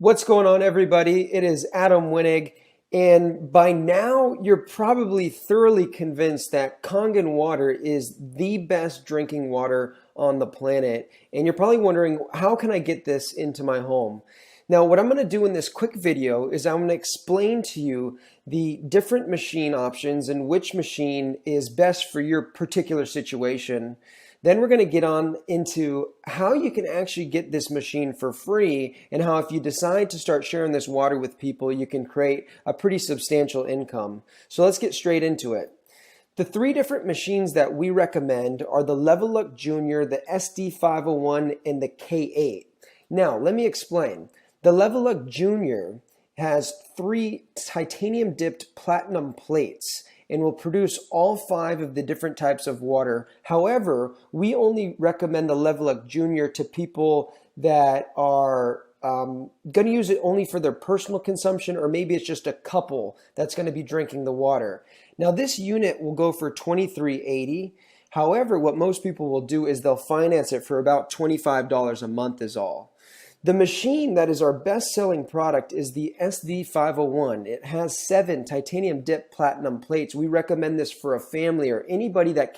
What's going on, everybody? It is Adam Winnig, and by now you're probably thoroughly convinced that Kangen water is the best drinking water on the planet. And you're probably wondering, how can I get this into my home? Now, what I'm going to do in this quick video is I'm going to explain to you the different machine options and which machine is best for your particular situation. Then we're going to get on into how you can actually get this machine for free, and how if you decide to start sharing this water with people, you can create a pretty substantial income. So let's get straight into it. The three different machines that we recommend are the Level Up Junior, the SD501, and the K8. Now, let me explain. The Level Up Junior has 3 titanium dipped platinum plates and will produce all 5 of the different types of water. However, we only recommend the Level Up Junior to people that are going to use it only for their personal consumption, or maybe it's just a couple that's going to be drinking the water. Now, this unit will go for $23.80. However, what most people will do is they'll finance it for about $25 a month is all. The machine that is our best-selling product is the SD501. It has 7 titanium dipped platinum plates. We recommend this for a family or anybody that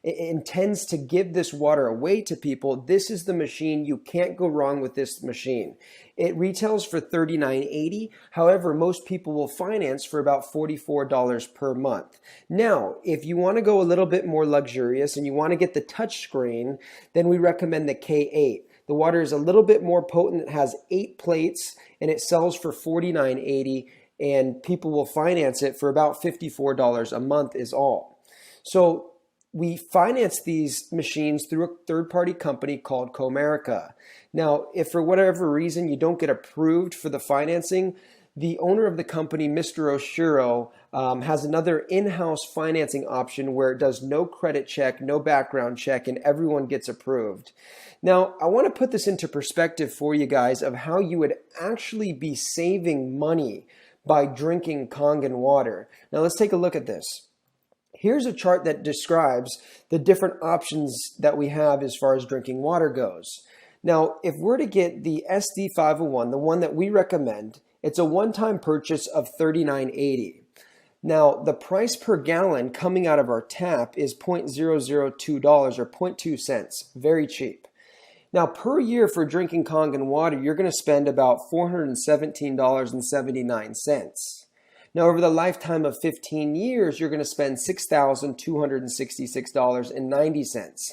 intends to give this water away to people. This is the machine. You can't go wrong with this machine. It retails for $39.80. However, most people will finance for about $44 per month. Now, if you want to go a little bit more luxurious and you want to get the touch screen, then we recommend the K8. The water is a little bit more potent. It has 8 plates and it sells for $49.80, and people will finance it for about $54 a month is all. So we finance these machines through a third-party company called Comerica. Now, if for whatever reason you don't get approved for the financing, the owner of the company, Mr. Oshiro, has another in-house financing option where it does no credit check, no background check, and everyone gets approved. Now, I want to put this into perspective for you guys of how you would actually be saving money by drinking Kangen water. Now, let's take a look at this. Here's a chart that describes the different options that we have as far as drinking water goes. Now, if we're to get the SD501, the one that we recommend, it's a one-time purchase of $39.80. Now, the price per gallon coming out of our tap is $0.002 or 0.2 cents. Very cheap. Now, per year for drinking Kangen water, you're going to spend about $417.79. Now, over the lifetime of 15 years, you're going to spend $6,266.90.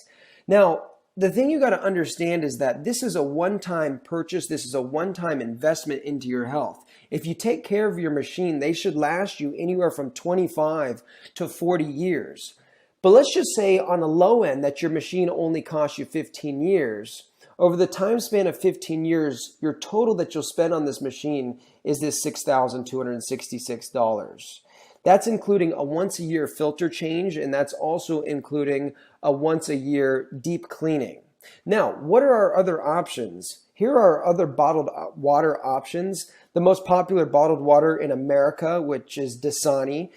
Now, the thing you got to understand is that this is a one-time purchase. This is a one-time investment into your health. If you take care of your machine, they should last you anywhere from 25 to 40 years. But let's just say on a low end that your machine only costs you 15 years. Over the time span of 15 years, your total that you'll spend on this machine is this $6,266. That's including a once-a-year filter change, and that's also including a once-a-year deep cleaning. Now, what are our other options? Here are our other bottled water options. The most popular bottled water in America, which is Dasani.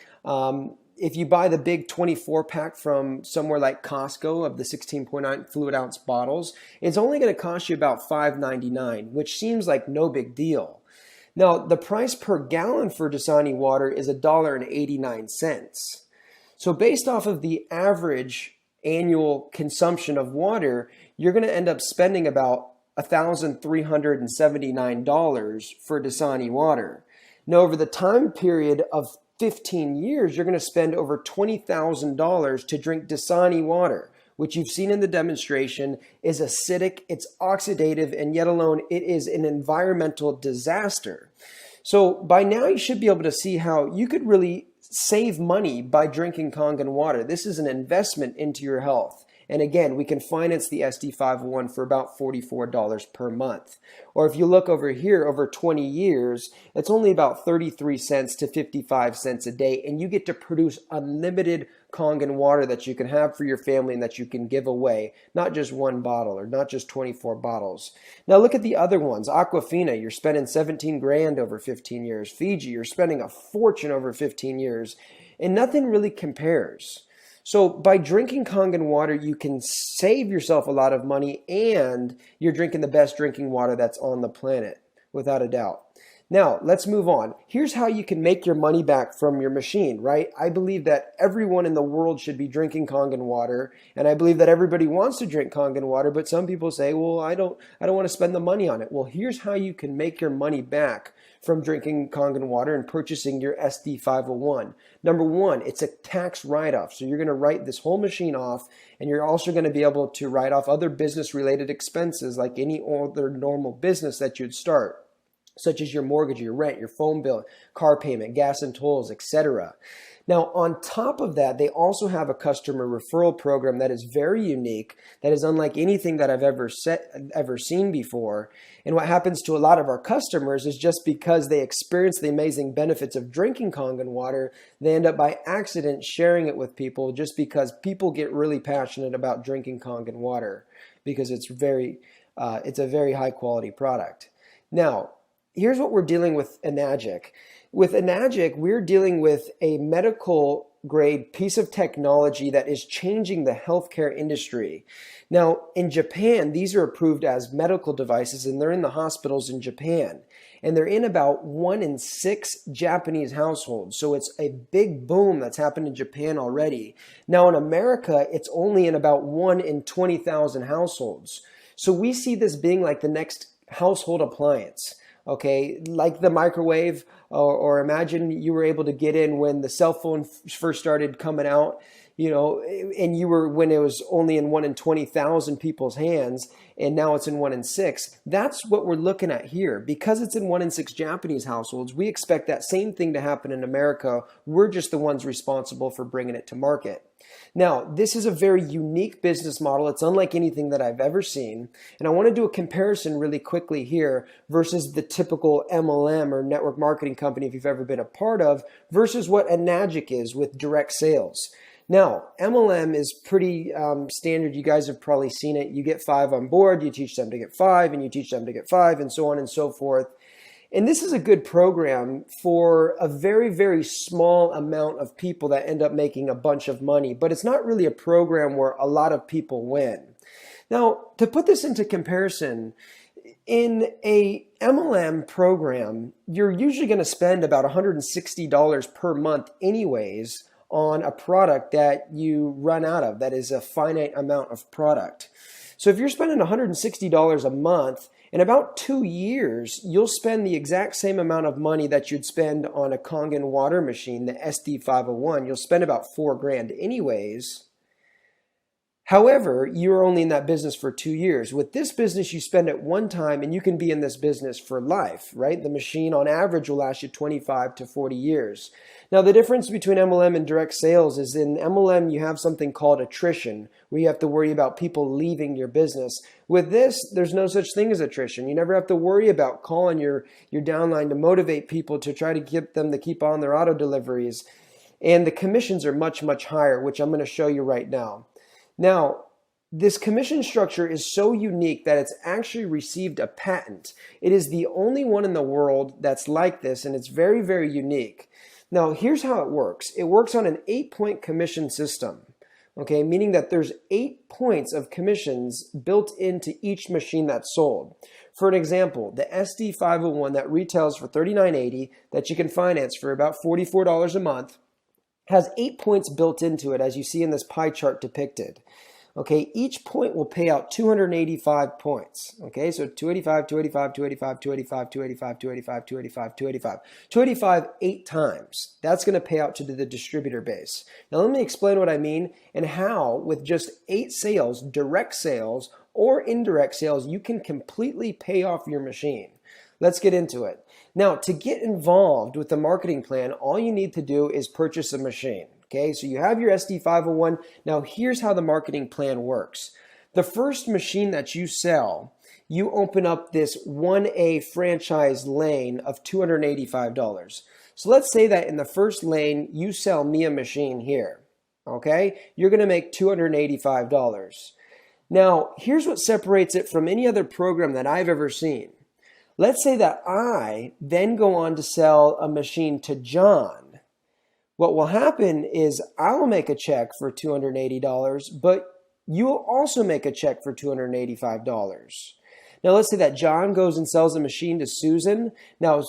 If you buy the big 24-pack from somewhere like Costco of the 16.9 fluid ounce bottles, it's only going to cost you about $5.99, which seems like no big deal. Now, the price per gallon for Dasani water is $1.89. So based off of the average annual consumption of water, you're going to end up spending about $1,379 for Dasani water. Now, over the time period of 15 years, you're going to spend over $20,000 to drink Dasani water, which you've seen in the demonstration is acidic, it's oxidative, and yet alone it is an environmental disaster. So by now you should be able to see how you could really save money by drinking Kangen water. This is an investment into your health. And again, we can finance the SD501 for about $44 per month. Or if you look over here, over 20 years, it's only about 33 cents to 55 cents a day, and you get to produce unlimited Kangen water that you can have for your family and that you can give away, not just one bottle or not just 24 bottles. Now look at the other ones. Aquafina, you're spending 17 grand over 15 years. Fiji, you're spending a fortune over 15 years, and nothing really compares. So by drinking Kangen water, you can save yourself a lot of money, and you're drinking the best drinking water that's on the planet. without a doubt. Now, let's move on. Here's how you can make your money back from your machine, right? I believe that everyone in the world should be drinking Kangen water, and I believe that everybody wants to drink Kangen water, but some people say, well, I don't want to spend the money on it. Well, here's how you can make your money back from drinking Kangen water and purchasing your SD501. Number one, it's a tax write-off. So you're going to write this whole machine off, and you're also going to be able to write off other business-related expenses like any other normal business that you'd start, such as your mortgage, your rent, your phone bill, car payment, gas and tolls, etc. Now, on top of that, they also have a customer referral program that is very unique, that is unlike anything that I've ever seen before. And what happens to a lot of our customers is just because they experience the amazing benefits of drinking Kangen water, they end up by accident sharing it with people just because people get really passionate about drinking Kangen water because it's a very high quality product. Now, here's what we're dealing with Enagic. With Enagic, we're dealing with a medical grade piece of technology that is changing the healthcare industry. Now, in Japan, these are approved as medical devices, and they're in the hospitals in Japan. And they're in about 1 in 6 Japanese households. So it's a big boom that's happened in Japan already. Now, in America, it's only in about 1 in 20,000 households. So we see this being like the next household appliance. Okay, like the microwave, or imagine you were able to get in when the cell phone first started coming out, and when it was only in 1 in 20,000 people's hands, and now it's in 1 in 6. That's what we're looking at here. Because it's in 1 in 6 Japanese households, we expect that same thing to happen in America. We're just the ones responsible for bringing it to market. Now, this is a very unique business model. It's unlike anything that I've ever seen. And I want to do a comparison really quickly here versus the typical MLM or network marketing company, if you've ever been a part of, versus what Enagic is with direct sales. Now, MLM is pretty standard. You guys have probably seen it. You get 5 on board, you teach them to get 5, and you teach them to get 5, and so on and so forth. And this is a good program for a very, very small amount of people that end up making a bunch of money, but it's not really a program where a lot of people win. Now, to put this into comparison, in a MLM program, you're usually going to spend about $160 per month anyways on a product that you run out of, that is a finite amount of product. So if you're spending $160 a month, in about 2 years, you'll spend the exact same amount of money that you'd spend on a Kangen water machine, the SD501. You'll spend about $4,000 anyways. However, you're only in that business for 2 years. With this business, you spend it one time and you can be in this business for life, right? The machine on average will last you 25 to 40 years. Now, the difference between MLM and direct sales is in MLM, you have something called attrition, where you have to worry about people leaving your business. With this, there's no such thing as attrition. You never have to worry about calling your downline to motivate people to try to get them to keep on their auto deliveries. And the commissions are much, much higher, which I'm going to show you right now. Now, this commission structure is so unique that it's actually received a patent. It is the only one in the world that's like this, and it's very, very unique. Now, here's how it works. It works on an 8-point commission system, okay, meaning that there's 8 points of commissions built into each machine that's sold. For an example, the SD501 that retails for $39.80 that you can finance for about $44 a month has 8 points built into it, as you see in this pie chart depicted. Okay, each point will pay out 285 points. Okay, so 285, 285, 285, 285, 285, 285, 285, 285. 285 8 times. That's going to pay out to the distributor base. Now let me explain what I mean and how with just 8 sales, direct sales or indirect sales, you can completely pay off your machine. Let's get into it. Now, to get involved with the marketing plan, all you need to do is purchase a machine. Okay, so you have your SD501. Now, here's how the marketing plan works. The first machine that you sell, you open up this 1A franchise lane of $285. So let's say that in the first lane, you sell me a machine here. Okay, you're going to make $285. Now, here's what separates it from any other program that I've ever seen. Let's say that I then go on to sell a machine to John. What will happen is I'll make a check for $280, but you'll also make a check for $285. Now let's say that John goes and sells a machine to Susan. Now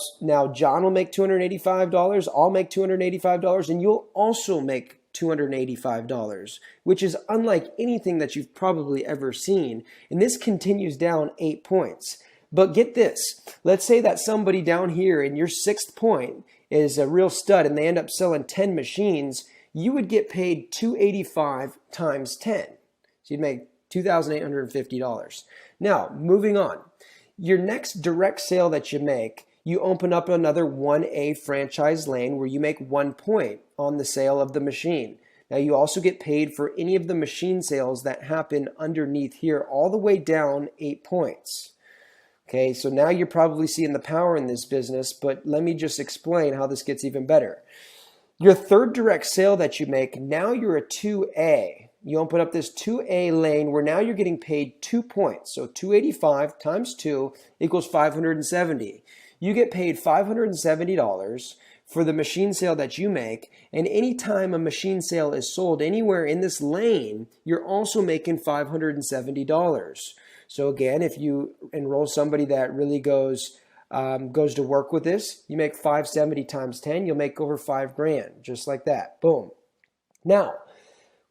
John will make $285, I'll make $285, and you'll also make $285, which is unlike anything that you've probably ever seen. And this continues down 8 points. But get this, let's say that somebody down here in your 6th point is a real stud and they end up selling 10 machines. You would get paid $285 times 10. So you'd make $2,850. Now, moving on. Your next direct sale that you make, you open up another 1A franchise lane where you make 1 point on the sale of the machine. Now, you also get paid for any of the machine sales that happen underneath here all the way down 8 points. Okay, so now you're probably seeing the power in this business, but let me just explain how this gets even better. Your third direct sale that you make, now you're a 2A. You open up this 2A lane where now you're getting paid 2 points. So 285 times 2 equals 570. You get paid $570 for the machine sale that you make, and anytime a machine sale is sold anywhere in this lane, you're also making $570. So again, if you enroll somebody that really goes to work with this, you make 570 times 10, you'll make over $5,000, just like that. Boom. Now,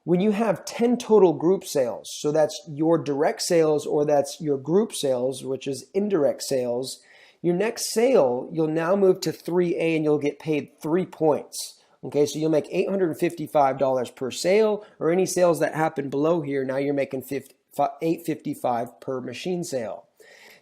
when you have 10 total group sales, so that's your direct sales or that's your group sales, which is indirect sales, your next sale, you'll now move to 3A and you'll get paid 3 points. Okay, so you'll make $855 per sale, or any sales that happen below here, now you're making $855 per machine sale.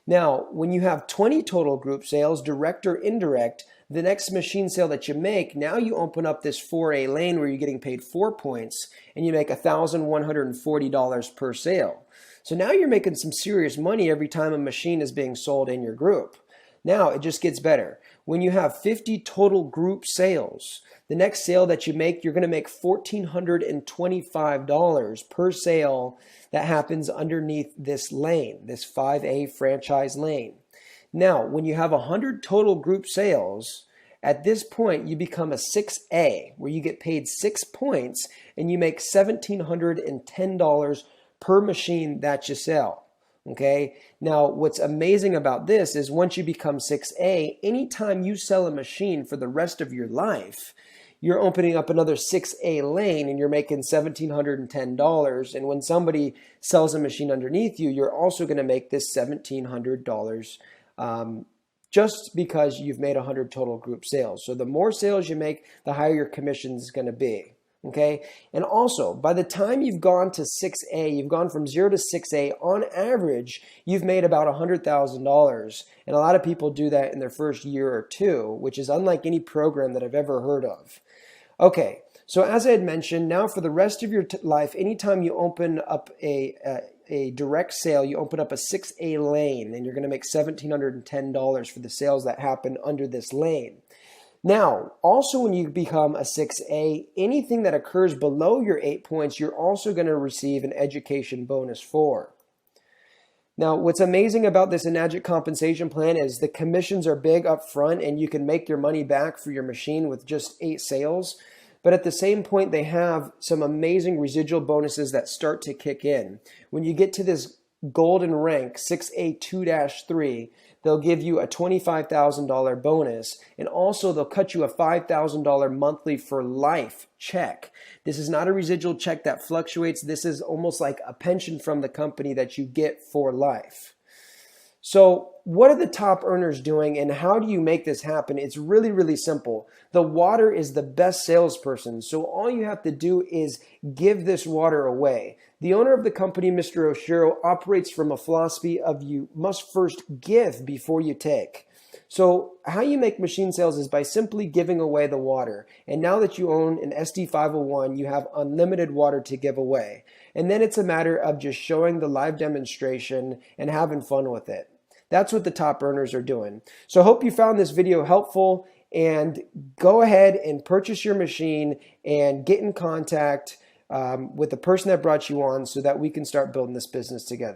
Now, when you have 20 total group sales, direct or indirect, the next machine sale that you make, now you open up this 4A lane where you're getting paid 4 points and you make $1,140 per sale. So now you're making some serious money every time a machine is being sold in your group. Now it just gets better. When you have 50 total group sales, the next sale that you make, you're going to make $1,425 per sale that happens underneath this lane, this 5A franchise lane. Now, when you have 100 total group sales, at this point you become a 6A, where you get paid 6 points and you make $1,710 per machine that you sell. Okay, now what's amazing about this is once you become 6A, anytime you sell a machine for the rest of your life, you're opening up another 6A lane and you're making $1,710. And when somebody sells a machine underneath you, you're also going to make this $1,700 just because you've made 100 total group sales. So the more sales you make, the higher your commission is going to be. Okay, and also by the time you've gone to 6A, you've gone from 0 to 6A, on average, you've made about $100,000. And a lot of people do that in their first year or two, which is unlike any program that I've ever heard of. Okay, so as I had mentioned, now for the rest of your life, anytime you open up a direct sale, you open up a 6A lane and you're going to make $1,710 for the sales that happen under this lane. Now, also when you become a 6A, anything that occurs below your 8 points, you're also going to receive an education bonus for. Now, what's amazing about this Enagic compensation plan is the commissions are big up front and you can make your money back for your machine with just 8 sales. But at the same point, they have some amazing residual bonuses that start to kick in. When you get to this golden rank, 6A2-3, they'll give you a $25,000 bonus, and also they'll cut you a $5,000 monthly for life check. This is not a residual check that fluctuates. This is almost like a pension from the company that you get for life. So what are the top earners doing and how do you make this happen? It's really, really simple. The water is the best salesperson. So all you have to do is give this water away. The owner of the company, Mr. Oshiro, operates from a philosophy of you must first give before you take. So how you make machine sales is by simply giving away the water. And now that you own an SD501, you have unlimited water to give away. And then it's a matter of just showing the live demonstration and having fun with it. That's what the top earners are doing. So I hope you found this video helpful, and go ahead and purchase your machine and get in contact with the person that brought you on so that we can start building this business together.